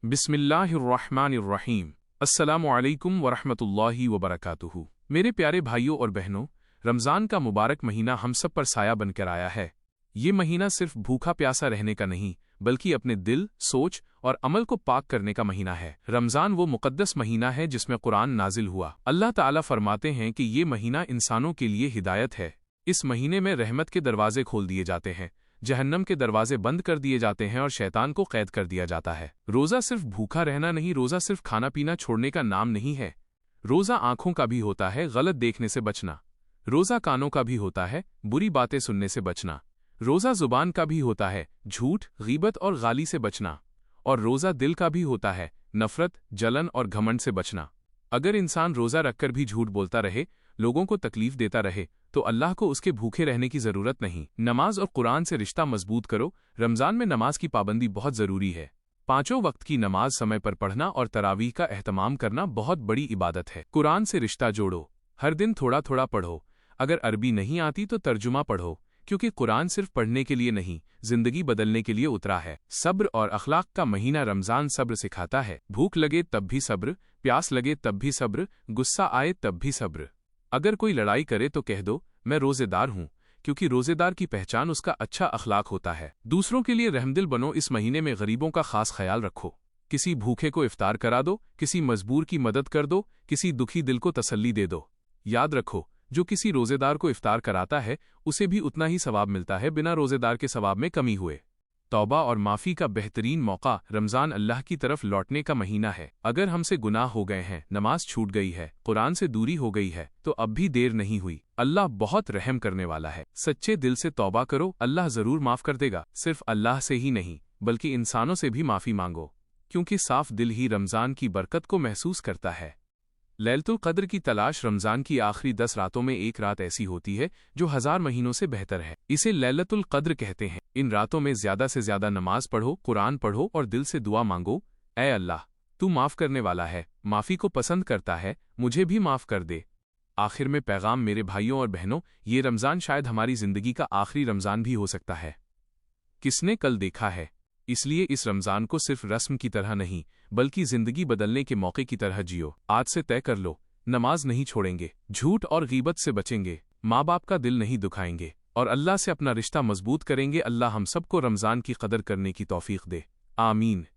बिस्मिल्लाहिर्रहमानिर्रहीम। अस्सलामु अलैकुम वरहमतुल्लाहि वबरकातुहू। मेरे प्यारे भाइयों और बहनों, रमज़ान का मुबारक महीना हम सब पर साया बनकर आया है। ये महीना सिर्फ भूखा प्यासा रहने का नहीं, बल्कि अपने दिल, सोच और अमल को पाक करने का महीना है। रमज़ान वो मुक़द्दस महीना है जिसमें कुरान नाजिल हुआ। अल्लाह ताला फरमाते हैं कि ये महीना इंसानों के लिए हिदायत है। इस महीने में रहमत के दरवाजे खोल दिए जाते हैं, जहन्नम के दरवाजे बंद कर दिए जाते हैं और शैतान को कैद कर दिया जाता है। रोज़ा सिर्फ भूखा रहना नहीं, रोज़ा सिर्फ खाना पीना छोड़ने का नाम नहीं है। रोज़ा आंखों का भी होता है, गलत देखने से बचना। रोज़ा कानों का भी होता है, बुरी बातें सुनने से बचना। रोज़ा जुबान का भी होता है, झूठ, गीबत और गाली से बचना। और रोज़ा दिल का भी होता है, नफरत, जलन और घमंड से बचना। अगर इंसान रोज़ा रखकर भी झूठ बोलता रहे, लोगों को तकलीफ देता रहे, तो अल्लाह को उसके भूखे रहने की जरूरत नहीं। नमाज और कुरान से रिश्ता मजबूत करो। रमज़ान में नमाज की पाबंदी बहुत जरूरी है। 5 वक्त की नमाज समय पर पढ़ना और तरावीह का एहतमाम करना बहुत बड़ी इबादत है। कुरान से रिश्ता जोड़ो। हर दिन थोड़ा थोड़ा पढ़ो। अगर अरबी नहीं आती तो तर्जुमा पढ़ो, क्योंकि कुरान सिर्फ पढ़ने के लिए नहीं, जिंदगी बदलने के लिए उतरा है। सब्र और अखलाक का महीना रमज़ान सब्र सिखाता है। भूख लगे तब भी सब्र, प्यास लगे तब भी सब्र, गुस्सा आए तब भी सब्र। अगर कोई लड़ाई करे तो कह दो, मैं रोज़ेदार हूँ, क्योंकि रोज़ेदार की पहचान उसका अच्छा अखलाक होता है। दूसरों के लिए रहमदिल बनो। इस महीने में गरीबों का खास ख्याल रखो। किसी भूखे को इफ्तार करा दो, किसी मजबूर की मदद कर दो, किसी दुखी दिल को तसल्ली दे दो। याद रखो, जो किसी रोज़ेदार को इफ्तार कराता है, उसे भी उतना ही सवाब मिलता है, बिना रोज़ेदार के सवाब में कमी हुए। तौबा और माफ़ी का बेहतरीन मौका। रमज़ान अल्लाह की तरफ लौटने का महीना है। अगर हमसे गुनाह हो गए हैं, नमाज छूट गई है, कुरान से दूरी हो गई है, तो अब भी देर नहीं हुई। अल्लाह बहुत रहम करने वाला है। सच्चे दिल से तौबा करो, अल्लाह ज़रूर माफ़ कर देगा। सिर्फ अल्लाह से ही नहीं, बल्कि इंसानों से भी माफ़ी मांगो, क्योंकि साफ दिल ही रमज़ान की बरकत को महसूस करता है। लैलतुल क़द्र की तलाश। रमज़ान की आखिरी 10 रातों में एक रात ऐसी होती है जो 1000 महीनों से बेहतर है। इसे लैलतुल क़द्र कहते हैं। इन रातों में ज़्यादा से ज़्यादा नमाज पढ़ो, कुरान पढ़ो और दिल से दुआ मांगो, ऐ अल्लाह, तू माफ़ करने वाला है, माफ़ी को पसंद करता है, मुझे भी माफ़ कर दे। आखिर में पैगाम मेरे भाइयों और बहनों, ये रमज़ान शायद हमारी ज़िंदगी का आखिरी रमज़ान भी हो सकता है। किसने कल देखा है? इसलिए इस रमज़ान को सिर्फ रस्म की तरह नहीं, बल्कि जिंदगी बदलने के मौके की तरह जियो। आज से तय कर लो, नमाज नहीं छोड़ेंगे, झूठ और गीबत से बचेंगे, माँ बाप का दिल नहीं दुखाएंगे और अल्लाह से अपना रिश्ता मजबूत करेंगे। अल्लाह हम सबको रमज़ान की कदर करने की तौफीक दे। आमीन।